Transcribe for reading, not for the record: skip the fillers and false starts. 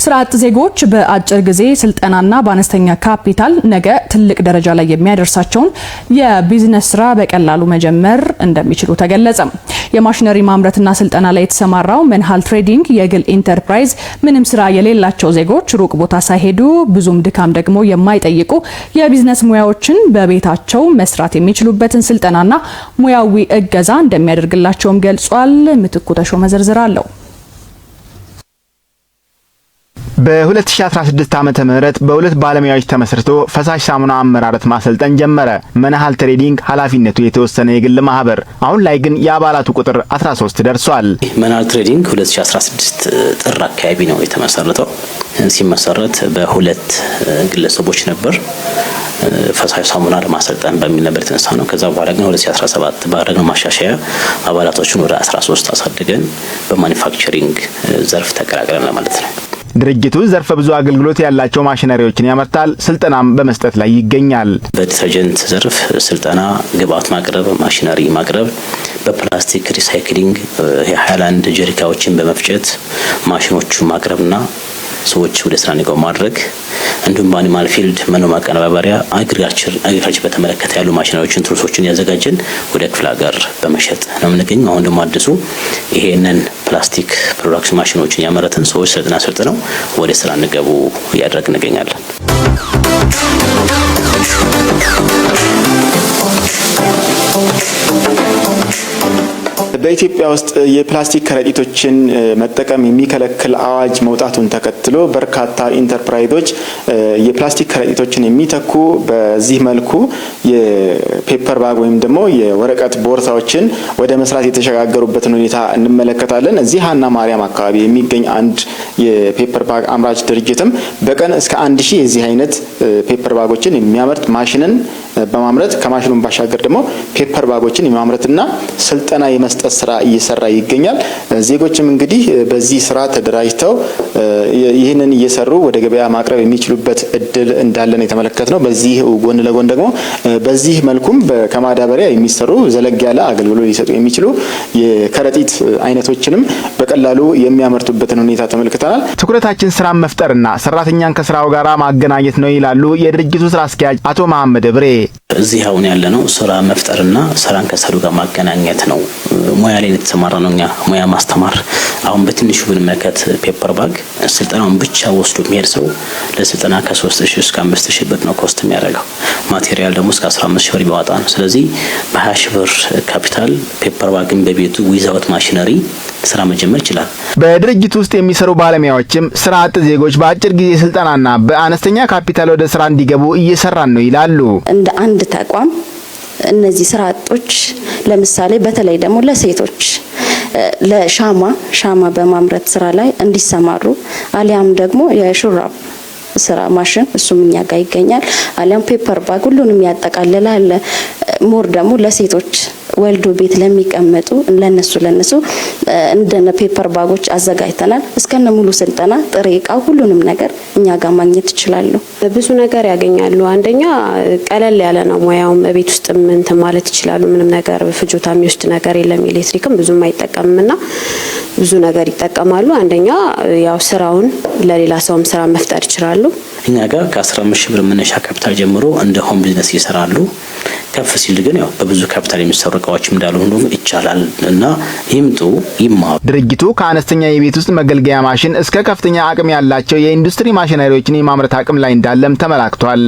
ስራ አጥ ዜጎች በአጭር ጊዜ ስልጠናና በአነስተኛ ካፒታል ነገ ትልቅ ደረጃ ላይ የሚያደርሳቸውን የቢዝነስ ስራ በቀላሉ መጀመር እንደሚችሉ ተገለጸ። የማሽነሪ ማምረትና ስልጠና ላይ የተሰማራው መንሃል ትሬዲንግ የግል ኢንተርፕራይዝ ምንም ስራ የሌላቸው ዜጎች ሩቅ ቦታ ሳይሄዱ ብዙም ድካም ደግሞ የማይጠይቁ የቢዝነስ ሙያዎችን በቤታቸው መስራት የሚችሉበትን ስልጠናና ሙያዊ እገዛ እንደሚያደርግላቸውም ገልጿል። ምትኩ ተሾመ ዝርዝር አለው። በ2016 ዓመተ ምህረት በሁለት ባለሙያዎች ተመስርቶ ፈሳሽ ሳሙና አመራረት ማሰልጠን ጀመረ። መንሃል ትሬዲንግ ኃላፊነቱ የተወሰነ የግል ማህበር አሁን ላይ ግን የአባላቱ ቁጥር 13 ደርሷል። መንሃል ትሬዲንግ 2016 ጥር አካባቢ ነው የተመሰረተው። ሲመሰረት በሁለት ግለሰቦች ነበር። ፈሳሽ ሳሙና ለማሰልጠን በሚል ነበር የተነሳ ነው። ከዛ በኋላ ግን 2017 ባደረግነው ማሻሻያ አባላቶቹን ወደ 13 አሳድገን በማኒፋክቸሪንግ ዘርፍ ተቀላቅለን ማለት ነው። ድርጅቱ ዘርፈ ብዙ አገልግሎት ያላቸው ማሽነሪዎችን ያመርታል፣ ስልጠናም በመስጠት ላይ ይገኛል። በዲተርጀንት ዘርፍ ስልጠና፣ ግብአት ማቅረብ፣ ማሽነሪ ማቅረብ፣ በፕላስቲክ ሪሳይክሊንግ የሃይላንድ ጀሪካዎችን በመፍጨት ማሽኖቹን ማቅረብና ሰዎች ወደ ስራ እንዲገቡ ማድረግ እንዲሁም በአኒማል ፊልድ መኖ ማቀነባበሪያ አግሪካልቸር በተመለከተ ያሉ ማሽነሪዎችን ቱልሶችን ያዘጋጀን ወደ ክፍለ ሀገር በመሸጥ ነው የምንገኘው። አሁን ደግሞ አዲሱ ይሄንን ፕላስቲክ ፕሮዳክሽን ማሽኖችን ያመረትን ሰዎች ስልጠና ሰልጥነው ወደ ስራ እንዲገቡ እያደረግን እንገኛለን። በኢትዮጵያ ውስጥ የፕላስቲክ ከረጢቶችን መጠቀም የሚከለክል አዋጅ መውጣቱን ተከትሎ በርካታ ኢንተርፕራይዞች የፕላስቲክ ከረጢቶችን የሚተኩ በዚህ መልኩ የፔፐር ባግ ወይም ደግሞ የወረቀት ቦርሳዎችን ወደ መስራት የተሸጋገሩበትን ሁኔታ እንመለከታለን። እዚህ ሀና ማርያም አካባቢ የሚገኝ አንድ የፔፐር ባግ አምራች ድርጅትም በቀን እስከ 1000 የዚህ አይነት ፔፐር ባጎችን የሚያመርት ማሽንን በማምረት ከማሽኑን ባሻገር ደግሞ ፔፐር ባጎችን የማምረትና ስልጠና የመስጠት ስራ እየሰራ ይገኛል። ዜጎችም እንግዲህ በዚህ ስራ ተደራጅተው ይህንን እየሰሩ ወደ ገበያ ማቅረብ የሚችሉበት እድል እንዳለን የተመለከትነው። በዚህ ጎን ለጎን ደግሞ በዚህ መልኩም ከማዳበሪያ የሚሰሩ ዘለግ ያለ አገልግሎት ሊሰጡ የሚችሉ የከረጢት አይነቶችንም በቀላሉ የሚያመርቱበትን ሁኔታ ተመልክተናል። ትኩረታችን ስራን መፍጠርና ሰራተኛን ከስራው ጋር ማገናኘት ነው ይላሉ የድርጅቱ ስራ አስኪያጅ አቶ መሐመድ ብሬ። እዚህ አሁን ያለነው ስራ መፍጠርና ስራን ከሰሩ ጋር ማገናኘት ነው። ሙያ ላይ የተሰማራ ነው። እኛ ሙያ ማስተማር አሁን በትንሹ ብንመለከት ፔፐር ባግ ስልጠናውን ብቻ ወስዶ የሚሄድ ሰው ለስልጠና ከ3000 እስከ 5000 ብር ነው ኮስት የሚያደርገው። ማቴሪያል ደግሞ እስከ 15000 ብር ቢወጣ ነው። ስለዚህ በ20000 ብር ካፒታል ፔፐር ባግን በቤቱ ዊዛውት ማሽነሪ ስራ መጀመር ይችላል። በድርጅቱ ውስጥ የሚሰሩ ባለሙያዎችም ስራ አጥ ዜጎች በአጭር ጊዜ ስልጠናና በአነስተኛ ካፒታል ወደ ስራ እንዲገቡ እየሰራን ነው ይላሉ። እንደ አንድ ተቋም እነዚህ ስራ አጦች ለምሳሌ በተለይ ደግሞ ለሴቶች ለሻማ በማምረት ስራ ላይ እንዲሰማሩ አሊያም ደግሞ የሹራብ ስራ ማሽን እሱም እኛ ጋር ይገኛል። አሊያም ፔፐር ባግ ሁሉንም ያጠቃልላል። ሞር ደግሞ ለሴቶች ወልዶ ቤት ለሚቀመጡ ለነሱ እንደነ ፔፐር ባጎች አዘጋጅተናል። እስከነ ሙሉ ስልጠና ጥሬ ዕቃ ሁሉንም ነገር እኛ ጋር ማግኘት ይችላሉ። ብዙ ነገር ያገኛሉ። አንደኛ ቀለል ያለ ነው ሙያውም ቤት ውስጥ እንትን ማለት ይችላሉ። ምንም ነገር ፍጆታ የሚወስድ ነገር የለም። ኤሌክትሪክም ብዙም አይጠቀምምና ብዙ ነገር ይጠቀማሉ። አንደኛ ያው ስራውን ለሌላ ሰውም ስራ መፍጠር ይችላሉ። እኛ ጋር ከ15000 ብር መነሻ ካፒታል ጀምሮ እንደ ሆም ቢዝነስ ይሰራሉ። ከፍ ሲል ግን ያው በብዙ ካፒታል የሚሰሩ እቃዎችም እንዳሉ ሁሉ ይቻላል እና ይምጡ ይማሩ። ድርጅቱ ከአነስተኛ የቤት ውስጥ መገልገያ ማሽን እስከ ከፍተኛ አቅም ያላቸው የኢንዱስትሪ ማሽነሪዎችን የማምረት አቅም ላይ እንዳለም ተመላክቷል።